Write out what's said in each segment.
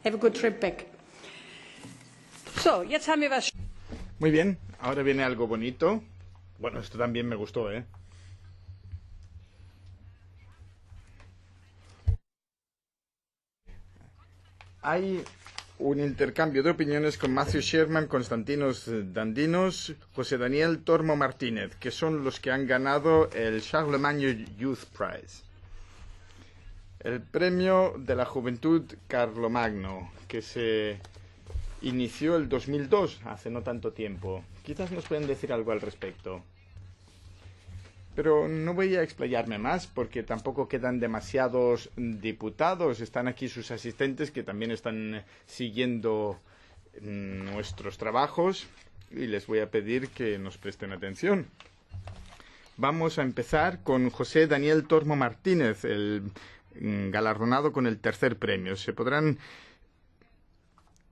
Have a good trip back. So, jetzt haben wir was. Muy bien, ahora viene algo bonito. Bueno, esto también me gustó, ¿eh? Hay un intercambio de opiniones con Matthew Sherman, Constantinos Dandinos, José Daniel Tormo Martínez, que son los que han ganado el Charlemagne Youth Prize, el premio de la juventud Carlomagno, que se inició el 2002, hace no tanto tiempo. Quizás nos pueden decir algo al respecto. Pero no voy a explayarme más porque tampoco quedan demasiados diputados. Están aquí sus asistentes que también están siguiendo nuestros trabajos y les voy a pedir que nos presten atención. Vamos a empezar con José Daniel Tormo Martínez, el galardonado con el tercer premio. Se podrán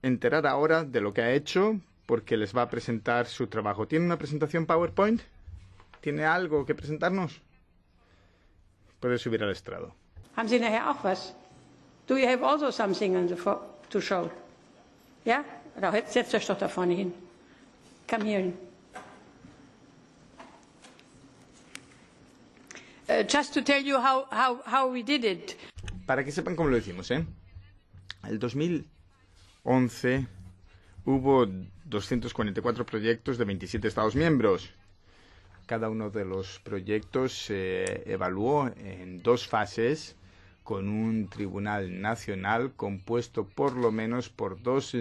enterar ahora de lo que ha hecho porque les va a presentar su trabajo. ¿Tiene una presentación PowerPoint? ¿Tiene algo que presentarnos? Puede subir al estrado. Haben Sie nachher auch was? Do you have also something to show? Ja? Da setzt euch doch da vorne hin. Come here. Just to tell you how we did it. Para que sepan cómo lo hicimos, ¿eh? El 2011 hubo 244 proyectos de 27 Estados miembros. Cada uno de los proyectos se evaluó en dos fases con un tribunal nacional compuesto por lo menos por dos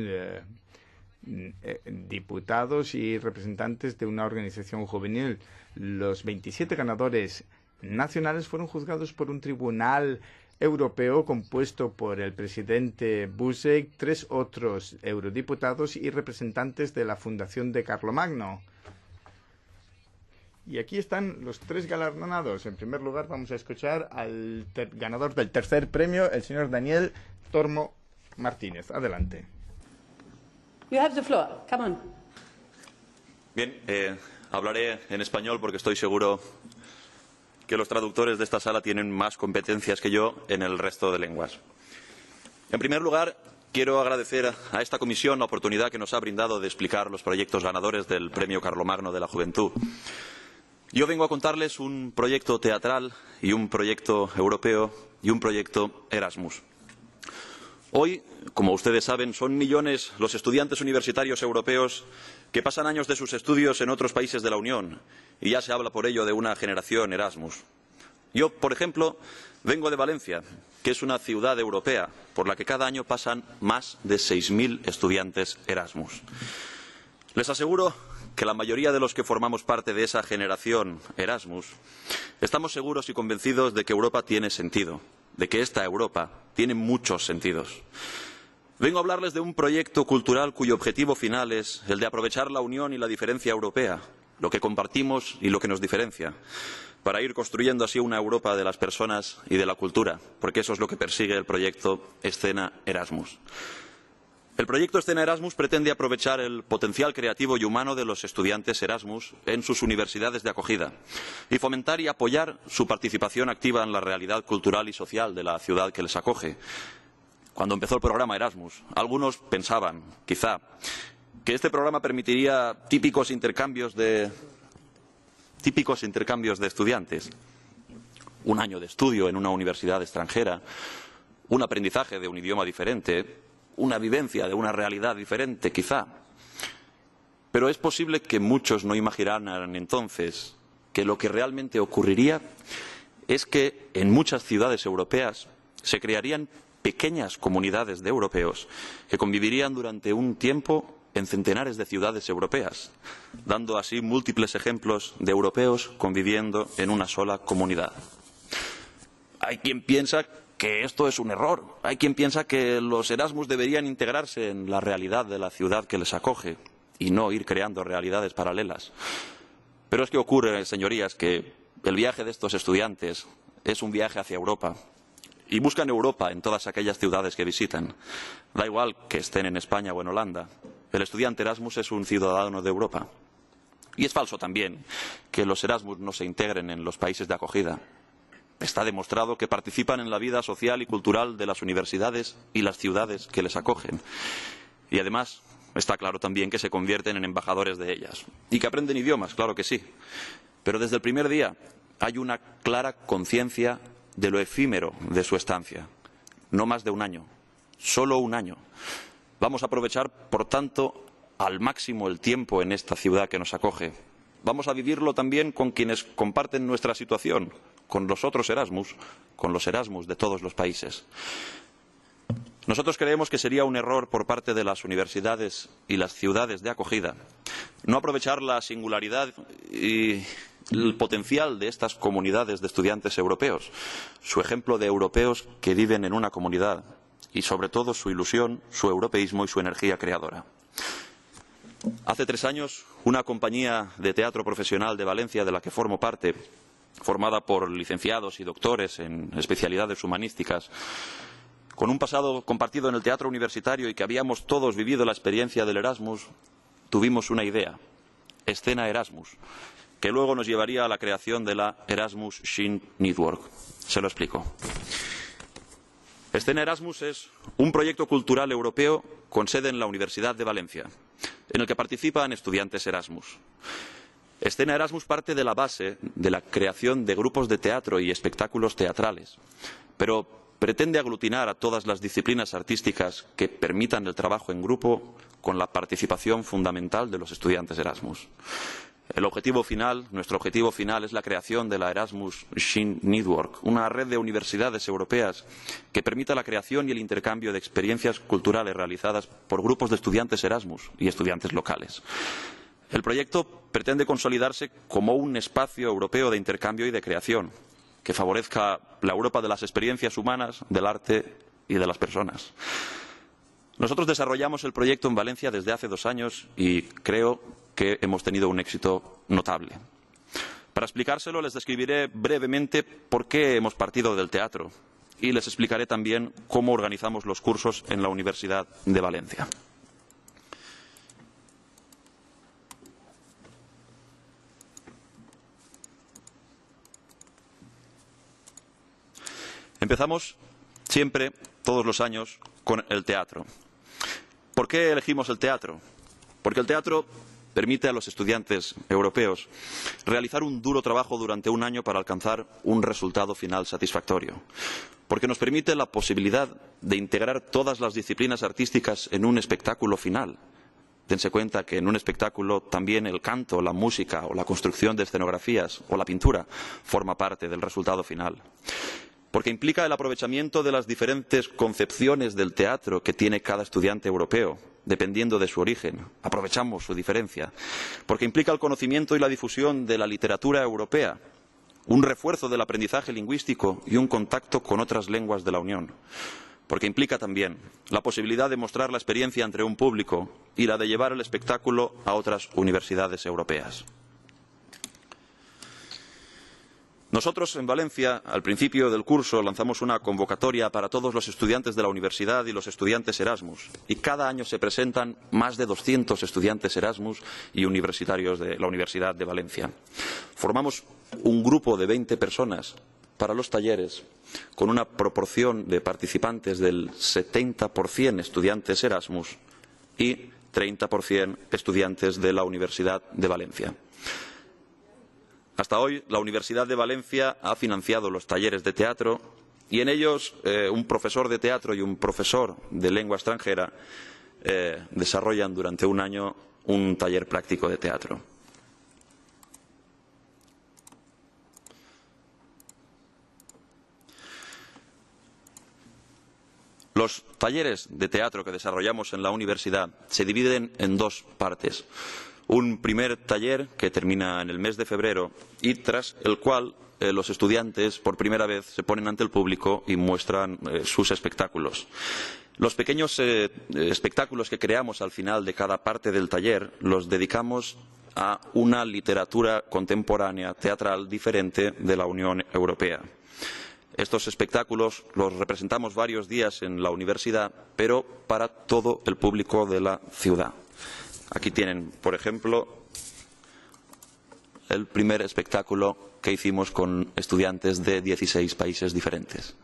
diputados y representantes de una organización juvenil. Los 27 ganadores nacionales fueron juzgados por un tribunal europeo compuesto por el presidente Buzek, 3 otros eurodiputados y representantes de la Fundación de Carlomagno. Y aquí están los 3 galardonados. En primer lugar vamos a escuchar al ganador del tercer premio, el señor Daniel Tormo Martínez. Adelante. You have the floor. Come on. Bien, hablaré en español porque estoy seguro que los traductores de esta sala tienen más competencias que yo en el resto de lenguas. En primer lugar, quiero agradecer a esta comisión la oportunidad que nos ha brindado de explicar los proyectos ganadores del Premio Carlomagno de la Juventud. Yo vengo a contarles un proyecto teatral y un proyecto europeo y un proyecto Erasmus. Hoy, como ustedes saben, son millones los estudiantes universitarios europeos que pasan años de sus estudios en otros países de la Unión y ya se habla por ello de una generación Erasmus. Yo, por ejemplo, vengo de Valencia, que es una ciudad europea por la que cada año pasan más de 6.000 estudiantes Erasmus. Les aseguro que la mayoría de los que formamos parte de esa generación Erasmus estamos seguros y convencidos de que Europa tiene sentido, de que esta Europa tiene muchos sentidos. Vengo a hablarles de un proyecto cultural cuyo objetivo final es el de aprovechar la unión y la diferencia europea, lo que compartimos y lo que nos diferencia, para ir construyendo así una Europa de las personas y de la cultura, porque eso es lo que persigue el proyecto Escena Erasmus. El proyecto Escena Erasmus pretende aprovechar el potencial creativo y humano de los estudiantes Erasmus en sus universidades de acogida y fomentar y apoyar su participación activa en la realidad cultural y social de la ciudad que les acoge. Cuando empezó el programa Erasmus, algunos pensaban, quizá, que este programa permitiría típicos intercambios de estudiantes. Un año de estudio en una universidad extranjera, un aprendizaje de un idioma diferente, una vivencia de una realidad diferente, quizá. Pero es posible que muchos no imaginaran entonces que lo que realmente ocurriría es que en muchas ciudades europeas se crearían pequeñas comunidades de europeos que convivirían durante un tiempo en centenares de ciudades europeas, dando así múltiples ejemplos de europeos conviviendo en una sola comunidad. Hay quien piensa que esto es un error. Hay quien piensa que los Erasmus deberían integrarse en la realidad de la ciudad que les acoge y no ir creando realidades paralelas. Pero es que ocurre, señorías, que el viaje de estos estudiantes es un viaje hacia Europa y buscan Europa en todas aquellas ciudades que visitan. Da igual que estén en España o en Holanda. El estudiante Erasmus es un ciudadano de Europa. Y es falso también que los Erasmus no se integren en los países de acogida. está demostrado que participan en la vida social y cultural de las universidades y las ciudades que les acogen. Y además, está claro también que se convierten en embajadores de ellas. Y que aprenden idiomas, claro que sí. Pero desde el primer día hay una clara conciencia de lo efímero de su estancia. No más de un año, solo un año. Vamos a aprovechar, por tanto, al máximo el tiempo en esta ciudad que nos acoge. Vamos a vivirlo también con quienes comparten nuestra situación, con los otros Erasmus, con los Erasmus de todos los países. Nosotros creemos que sería un error por parte de las universidades y las ciudades de acogida no aprovechar la singularidad y el potencial de estas comunidades de estudiantes europeos, su ejemplo de europeos que viven en una comunidad y, sobre todo, su ilusión, su europeísmo y su energía creadora. Hace 3 años, una compañía de teatro profesional de Valencia, de la que formo parte, formada por licenciados y doctores en especialidades humanísticas, con un pasado compartido en el teatro universitario y que habíamos todos vivido la experiencia del Erasmus, tuvimos una idea, Escena Erasmus, que luego nos llevaría a la creación de la Erasmus Shin Network. Se lo explico. Escena Erasmus es un proyecto cultural europeo con sede en la Universidad de Valencia, en el que participan estudiantes Erasmus. Escena Erasmus parte de la base de la creación de grupos de teatro y espectáculos teatrales, pero pretende aglutinar a todas las disciplinas artísticas que permitan el trabajo en grupo con la participación fundamental de los estudiantes Erasmus. Nuestro objetivo final es la creación de la Erasmus Shin Network, una red de universidades europeas que permita la creación y el intercambio de experiencias culturales realizadas por grupos de estudiantes Erasmus y estudiantes locales. El proyecto pretende consolidarse como un espacio europeo de intercambio y de creación, que favorezca la Europa de las experiencias humanas, del arte y de las personas. Nosotros desarrollamos el proyecto en Valencia desde hace 2 años y creo que hemos tenido un éxito notable. Para explicárselo, les describiré brevemente por qué hemos partido del teatro y les explicaré también cómo organizamos los cursos en la Universidad de Valencia. Empezamos siempre, todos los años, con el teatro. ¿Por qué elegimos el teatro? Porque el teatro permite a los estudiantes europeos realizar un duro trabajo durante un año para alcanzar un resultado final satisfactorio. Porque nos permite la posibilidad de integrar todas las disciplinas artísticas en un espectáculo final. Dense cuenta que en un espectáculo también el canto, la música o la construcción de escenografías o la pintura forma parte del resultado final. Porque implica el aprovechamiento de las diferentes concepciones del teatro que tiene cada estudiante europeo, dependiendo de su origen. Aprovechamos su diferencia. Porque implica el conocimiento y la difusión de la literatura europea, un refuerzo del aprendizaje lingüístico y un contacto con otras lenguas de la Unión. Porque implica también la posibilidad de mostrar la experiencia entre un público y la de llevar el espectáculo a otras universidades europeas. Nosotros, en Valencia, al principio del curso, lanzamos una convocatoria para todos los estudiantes de la universidad y los estudiantes Erasmus. Y cada año se presentan más de 200 estudiantes Erasmus y universitarios de la Universidad de Valencia. Formamos un grupo de 20 personas para los talleres, con una proporción de participantes del 70% estudiantes Erasmus y 30% estudiantes de la Universidad de Valencia. Hasta hoy, la Universidad de Valencia ha financiado los talleres de teatro y en ellos un profesor de teatro y un profesor de lengua extranjera desarrollan durante un año un taller práctico de teatro. Los talleres de teatro que desarrollamos en la universidad se dividen en 2 partes. Un primer taller que termina en el mes de febrero y tras el cual los estudiantes por primera vez se ponen ante el público y muestran sus espectáculos. Los pequeños espectáculos que creamos al final de cada parte del taller los dedicamos a una literatura contemporánea teatral diferente de la Unión Europea. Estos espectáculos los representamos varios días en la universidad, pero para todo el público de la ciudad. Aquí tienen, por ejemplo, el primer espectáculo que hicimos con estudiantes de 16 países diferentes.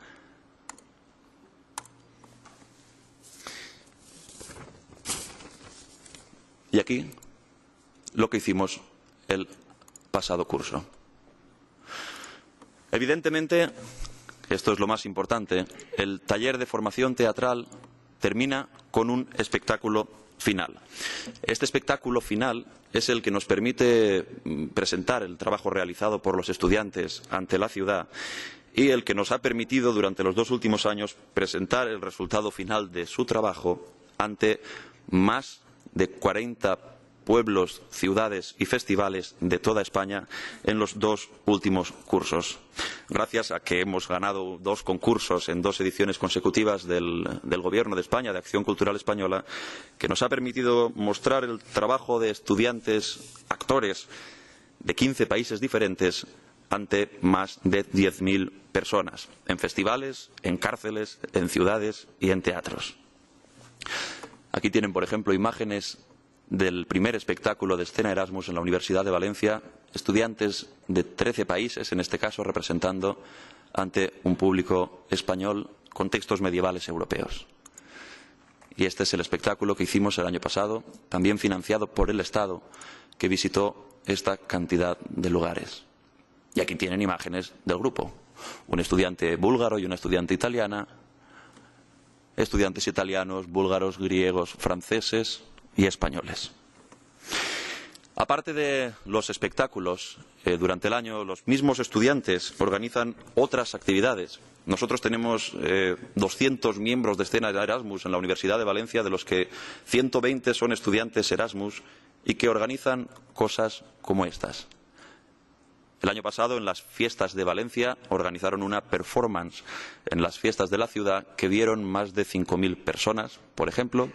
Y aquí lo que hicimos el pasado curso. Evidentemente, esto es lo más importante, el taller de formación teatral termina con un espectáculo final. Este espectáculo final es el que nos permite presentar el trabajo realizado por los estudiantes ante la ciudad y el que nos ha permitido durante los 2 últimos años presentar el resultado final de su trabajo ante más de 40 pueblos, ciudades y festivales de toda España en los 2 últimos cursos. Gracias a que hemos ganado 2 concursos en 2 ediciones consecutivas del Gobierno de España, de Acción Cultural Española, que nos ha permitido mostrar el trabajo de estudiantes, actores de 15 países diferentes ante más de 10.000 personas, en festivales, en cárceles, en ciudades y en teatros. Aquí tienen, por ejemplo, imágenes del primer espectáculo de escena Erasmus en la Universidad de Valencia, estudiantes de 13 países, en este caso representando ante un público español con textos medievales europeos. Y este es el espectáculo que hicimos el año pasado, también financiado por el Estado, que visitó esta cantidad de lugares. Y aquí tienen imágenes del grupo, un estudiante búlgaro y una estudiante italiana, estudiantes italianos, búlgaros, griegos, franceses y españoles. Aparte de los espectáculos, durante el año los mismos estudiantes organizan otras actividades. Nosotros tenemos 200 miembros de escena Erasmus en la Universidad de Valencia, de los que 120 son estudiantes Erasmus y que organizan cosas como estas. El año pasado, en las fiestas de Valencia, organizaron una performance en las fiestas de la ciudad que vieron más de 5.000 personas, por ejemplo,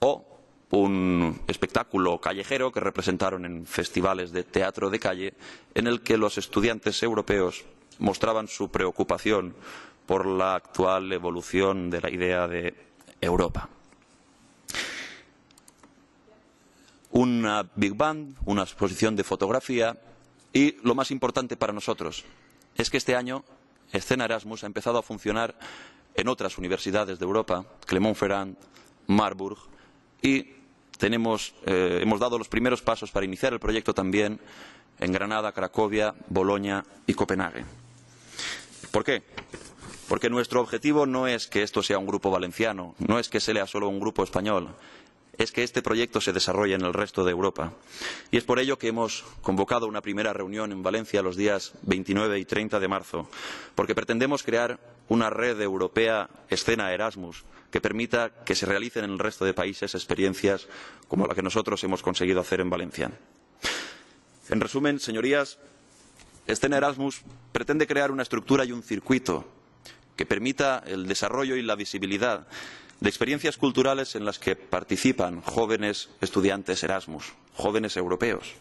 o un espectáculo callejero que representaron en festivales de teatro de calle, en el que los estudiantes europeos mostraban su preocupación por la actual evolución de la idea de Europa. Una Big Band, una exposición de fotografía y, lo más importante para nosotros, es que este año Escena Erasmus ha empezado a funcionar en otras universidades de Europa, Clermont-Ferrand, Marburg, y hemos dado los primeros pasos para iniciar el proyecto también en Granada, Cracovia, Bolonia y Copenhague. ¿Por qué? Porque nuestro objetivo no es que esto sea un grupo valenciano, no es que sea solo un grupo español, es que este proyecto se desarrolle en el resto de Europa. Y es por ello que hemos convocado una primera reunión en Valencia los días 29 y 30 de marzo, porque pretendemos crear una red europea escena Erasmus que permita que se realicen en el resto de países experiencias como la que nosotros hemos conseguido hacer en Valencia. En resumen, señorías, Escena Erasmus pretende crear una estructura y un circuito que permita el desarrollo y la visibilidad de experiencias culturales en las que participan jóvenes estudiantes Erasmus, jóvenes europeos.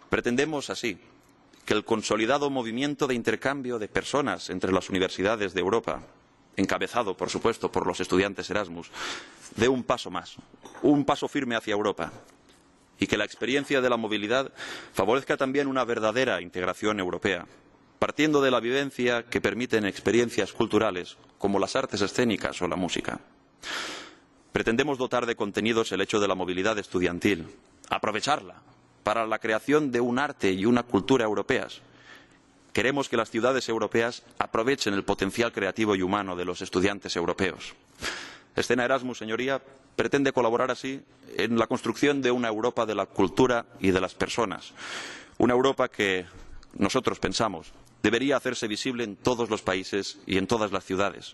Pretendemos así que el consolidado movimiento de intercambio de personas entre las universidades de Europa, encabezado, por supuesto, por los estudiantes Erasmus, dé un paso más, un paso firme hacia Europa, y que la experiencia de la movilidad favorezca también una verdadera integración europea, partiendo de la vivencia que permiten experiencias culturales como las artes escénicas o la música. Pretendemos dotar de contenidos el hecho de la movilidad estudiantil, aprovecharla para la creación de un arte y una cultura europeas. Queremos que las ciudades europeas aprovechen el potencial creativo y humano de los estudiantes europeos. Escena Erasmus, señoría, pretende colaborar así en la construcción de una Europa de la cultura y de las personas. Una Europa que nosotros pensamos debería hacerse visible en todos los países y en todas las ciudades.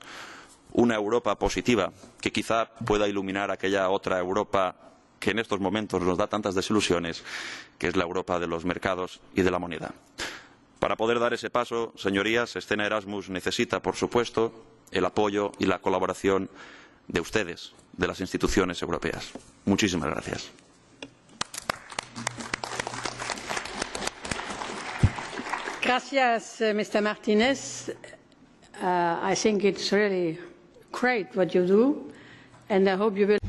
Una Europa positiva que quizá pueda iluminar aquella otra Europa que en estos momentos nos da tantas desilusiones, que es la Europa de los mercados y de la moneda. Para poder dar ese paso, señorías, Escena Erasmus necesita, por supuesto, el apoyo y la colaboración de ustedes, de las instituciones europeas. Muchísimas gracias. Gracias, Mr. Martinez. I think it's really great what you do, and I hope you will.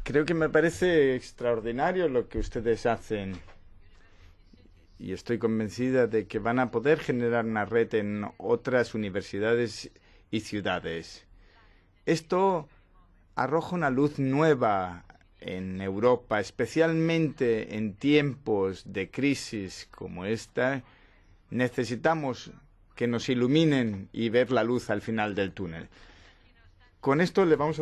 Creo que me parece extraordinario lo que ustedes hacen y estoy convencida de que van a poder generar una red en otras universidades y ciudades. Esto arroja una luz nueva en Europa, especialmente en tiempos de crisis como esta. Necesitamos que nos iluminen y ver la luz al final del túnel. Con esto le vamos a dar